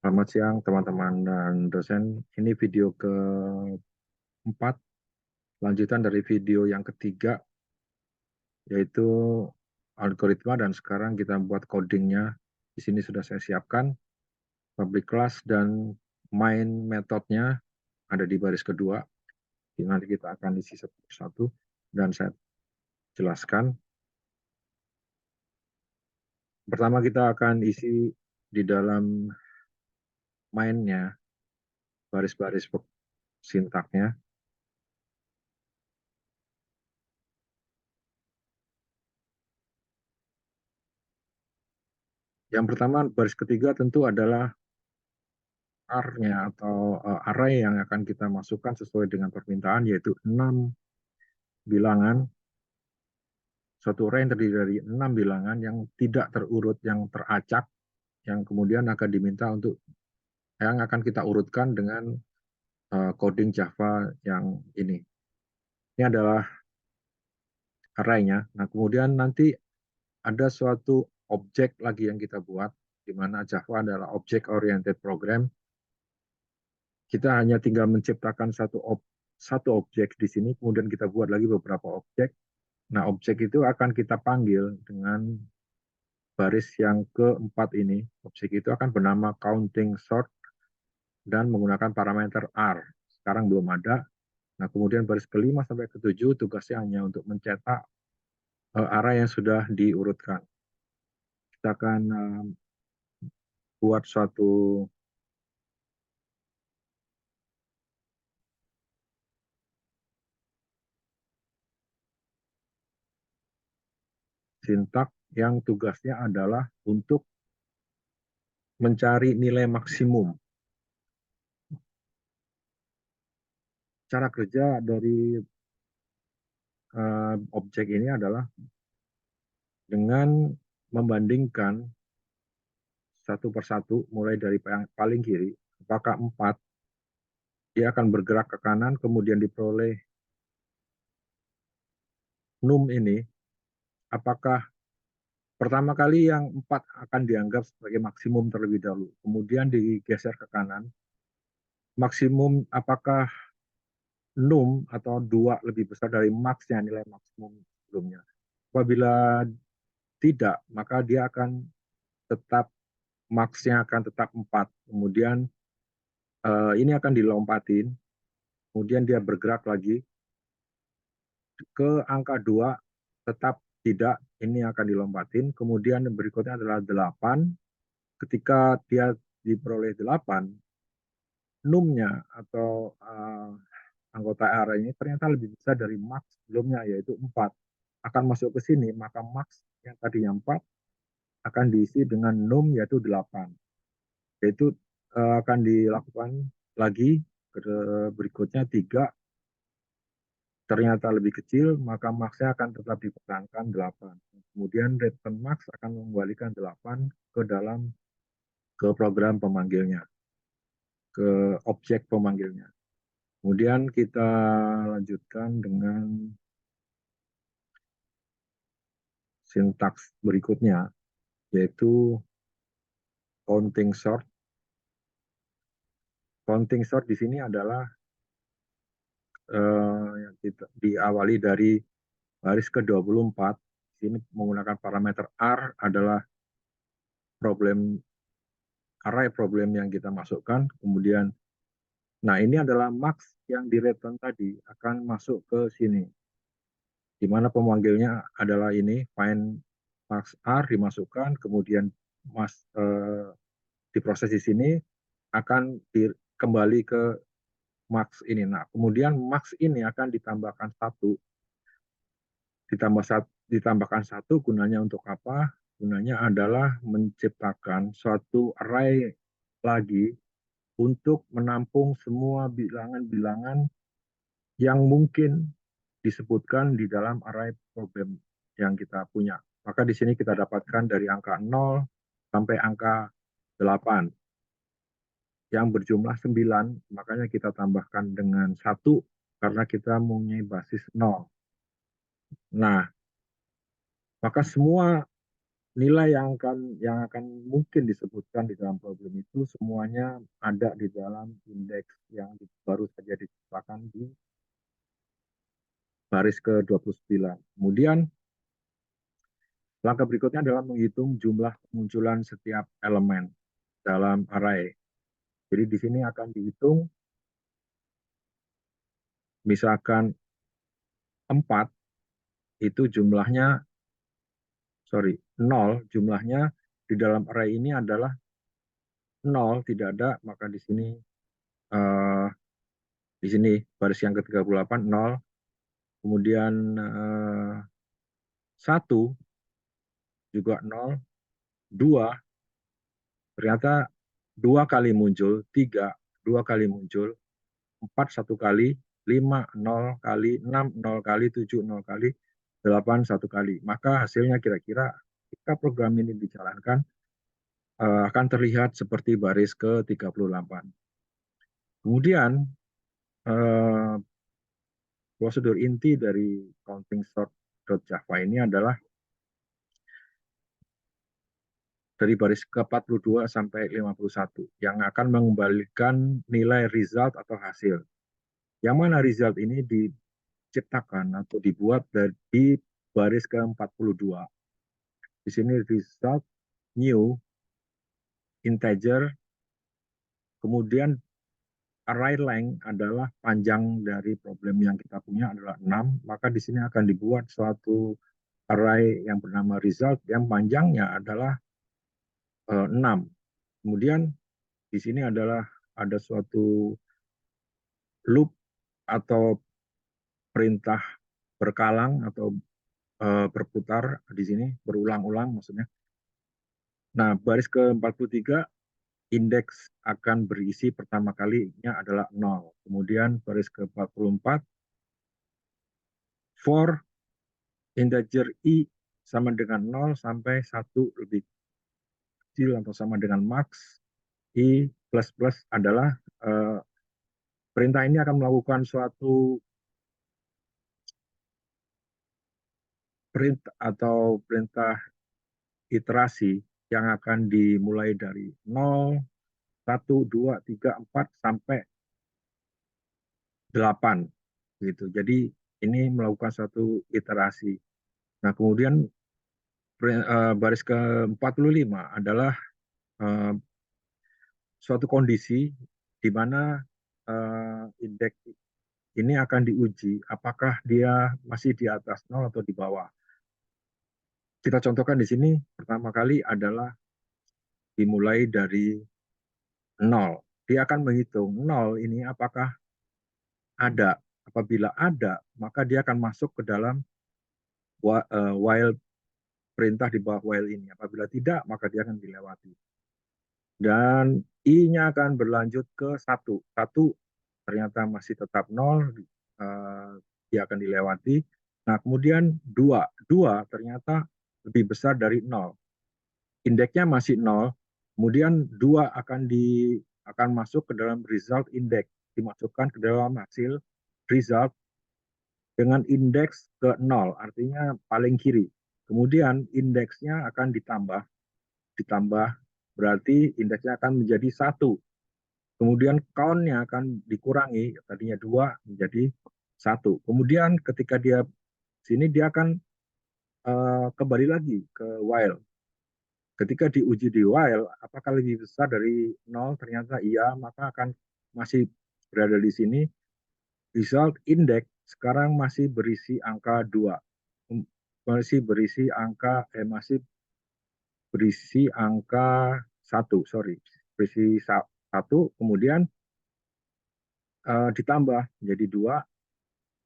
Selamat siang teman-teman dan dosen. Ini video keempat, lanjutan dari video yang ketiga, yaitu algoritma, dan sekarang kita buat codingnya. Di sini sudah saya siapkan, public class dan main metodenya ada di baris kedua. Nanti kita akan isi satu persatu dan saya jelaskan. Pertama kita akan isi di dalam mainnya, baris-baris sintaknya. Yang pertama, baris ketiga tentu adalah R-nya atau array yang akan kita masukkan sesuai dengan permintaan, yaitu 6 bilangan. Suatu array yang terdiri dari 6 bilangan yang tidak terurut, yang teracak, yang kemudian akan diminta untuk yang akan kita urutkan dengan coding Java yang ini. Ini adalah array-nya. Nah, kemudian nanti ada suatu objek lagi yang kita buat, di mana Java adalah object-oriented program. Kita hanya tinggal menciptakan satu objek di sini, kemudian kita buat lagi beberapa objek. Nah, objek itu akan kita panggil dengan baris yang keempat ini. Objek itu akan bernama counting sort dan menggunakan parameter R. Sekarang belum ada. Nah, kemudian baris kelima sampai ketujuh tugasnya hanya untuk mencetak array yang sudah diurutkan. Kita akan buat suatu sintak yang tugasnya adalah untuk mencari nilai maksimum. Cara kerja dari objek ini adalah dengan membandingkan satu persatu, mulai dari yang paling kiri, apakah 4, dia akan bergerak ke kanan, kemudian diperoleh num ini, apakah pertama kali yang 4 akan dianggap sebagai maksimum terlebih dahulu, kemudian digeser ke kanan, maksimum apakah num atau 2 lebih besar dari max-nya, nilai maksimum sebelumnya. Apabila tidak, maka dia akan tetap, max-nya akan tetap 4. Kemudian ini akan dilompatin, kemudian dia bergerak lagi ke angka 2, tetap tidak, ini akan dilompatin. Kemudian berikutnya adalah 8. Ketika dia diperoleh 8, num-nya atau anggota array ini ternyata lebih besar dari max sebelumnya, yaitu 4. Akan masuk ke sini, maka max yang tadinya 4 akan diisi dengan num, yaitu 8. Yaitu akan dilakukan lagi berikutnya 3, ternyata lebih kecil, maka max-nya akan tetap dipertahankan 8. Kemudian return max akan mengembalikan 8 ke program pemanggilnya, ke objek pemanggilnya. Kemudian kita lanjutkan dengan sintaks berikutnya, yaitu counting sort. Counting sort di sini adalah yang diawali dari baris ke-24. Di sini menggunakan parameter R adalah array problem yang kita masukkan. Kemudian, nah ini adalah max yang di return tadi akan masuk ke sini, di mana pemanggilnya adalah ini, find max R dimasukkan, kemudian diproses di sini, akan kembali ke max ini. Nah, kemudian max ini akan ditambahkan 1, ditambahkan 1 gunanya untuk apa? Gunanya adalah menciptakan suatu array lagi untuk menampung semua bilangan-bilangan yang mungkin disebutkan di dalam array problem yang kita punya. Maka di sini kita dapatkan dari angka 0 sampai angka 8 yang berjumlah 9, makanya kita tambahkan dengan 1 karena kita mempunyai basis 0. Nah, maka semua nilai yang akan mungkin disebutkan di dalam problem itu semuanya ada di dalam indeks yang baru saja diciptakan di baris ke-29. Kemudian langkah berikutnya adalah menghitung jumlah kemunculan setiap elemen dalam array. Jadi di sini akan dihitung misalkan 4 itu jumlahnya, 0 jumlahnya di dalam array ini adalah 0, tidak ada, maka eh, di sini baris yang ke-38 0, kemudian 1 juga 0, 2 ternyata 2 kali muncul, 3 2 kali muncul, 4 1 kali, 5 0 kali, 6 0 kali, 7 0 kali, 8 1 kali. Maka hasilnya kira-kira jika program ini dijalankan akan terlihat seperti baris ke-38. Kemudian eh, prosedur inti dari counting sort.java ini adalah dari baris ke-42 sampai 51 yang akan mengembalikan nilai result atau hasil. Yang mana result ini diciptakan atau dibuat dari baris ke-42. Di sini result new integer, kemudian array length adalah panjang dari problem yang kita punya adalah 6, maka di sini akan dibuat suatu array yang bernama result yang panjangnya adalah 6. Kemudian di sini adalah ada suatu loop atau perintah berkalang atau berputar di sini, berulang-ulang maksudnya. Nah, baris ke-43 indeks akan berisi pertama kalinya adalah 0. Kemudian baris ke-44 for integer i sama dengan 0 sampai 1 lebih kecil atau sama dengan max, i plus plus adalah perintah ini akan melakukan suatu perintah atau perintah iterasi yang akan dimulai dari 0, 1, 2, 3, 4 sampai 8 gitu. Jadi ini melakukan suatu iterasi. Nah, kemudian baris ke-45 adalah suatu kondisi di mana indeks ini akan diuji apakah dia masih di atas 0 atau di bawah. Kita contohkan di sini pertama kali adalah dimulai dari 0. Dia akan menghitung 0 ini apakah ada. Apabila ada, maka dia akan masuk ke dalam while perintah di bawah while ini. Apabila tidak, maka dia akan dilewati. Dan i-nya akan berlanjut ke 1. 1 ternyata masih tetap 0, dia akan dilewati. Nah, kemudian 2. 2 ternyata lebih besar dari 0. Indeksnya masih 0, kemudian 2 akan masuk ke dalam result index, dimasukkan ke dalam hasil result dengan indeks ke 0, artinya paling kiri. Kemudian indeksnya akan ditambah berarti indeksnya akan menjadi 1. Kemudian count-nya akan dikurangi, tadinya 2 menjadi 1. Kemudian ketika dia sini dia akan kembali lagi ke while. Ketika diuji di while, apakah lebih besar dari 0? Ternyata iya, maka akan masih berada di sini. Result index sekarang masih berisi angka 2. Masih berisi angka 1, sorry. Berisi 1, kemudian ditambah menjadi 2.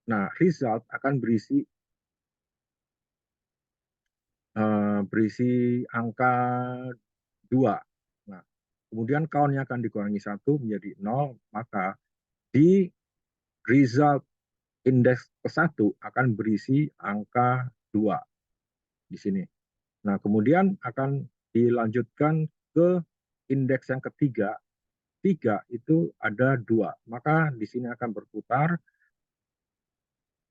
Nah, result akan berisi angka 2. Nah, kemudian count-nya akan dikurangi 1 menjadi 0, maka di result indeks ke-1 akan berisi angka 2 di sini. Nah, kemudian akan dilanjutkan ke indeks yang ketiga. 3 itu ada 2. Maka di sini akan berputar.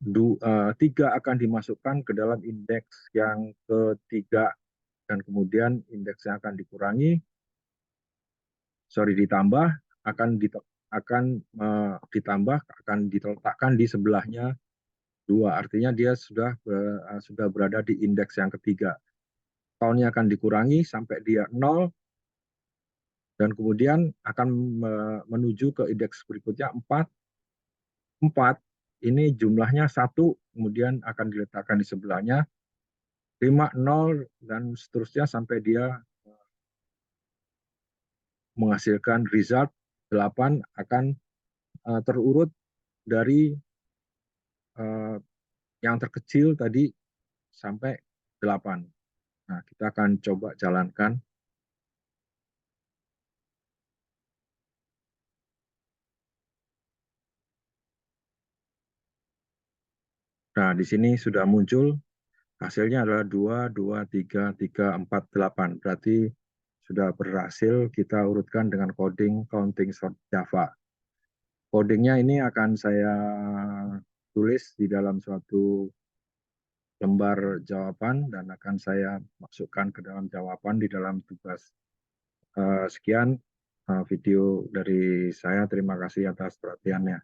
3 akan dimasukkan ke dalam indeks yang ketiga dan kemudian indeksnya akan dikurangi, ditambah, akan diletakkan di sebelahnya 2. Artinya dia sudah berada di indeks yang ketiga. Tahunnya akan dikurangi sampai dia 0, dan kemudian akan menuju ke indeks berikutnya 4. 4 ini jumlahnya 1, kemudian akan diletakkan di sebelahnya 5, 0, dan seterusnya sampai dia menghasilkan result 8, akan terurut dari yang terkecil tadi sampai 8. Nah, kita akan coba jalankan. Nah, di sini sudah muncul hasilnya adalah 2, 2, 3, 3, 4, 8. Berarti sudah berhasil kita urutkan dengan coding counting sort Java. Codingnya ini akan saya tulis di dalam suatu lembar jawaban dan akan saya masukkan ke dalam jawaban di dalam tugas. Sekian video dari saya. Terima kasih atas perhatiannya.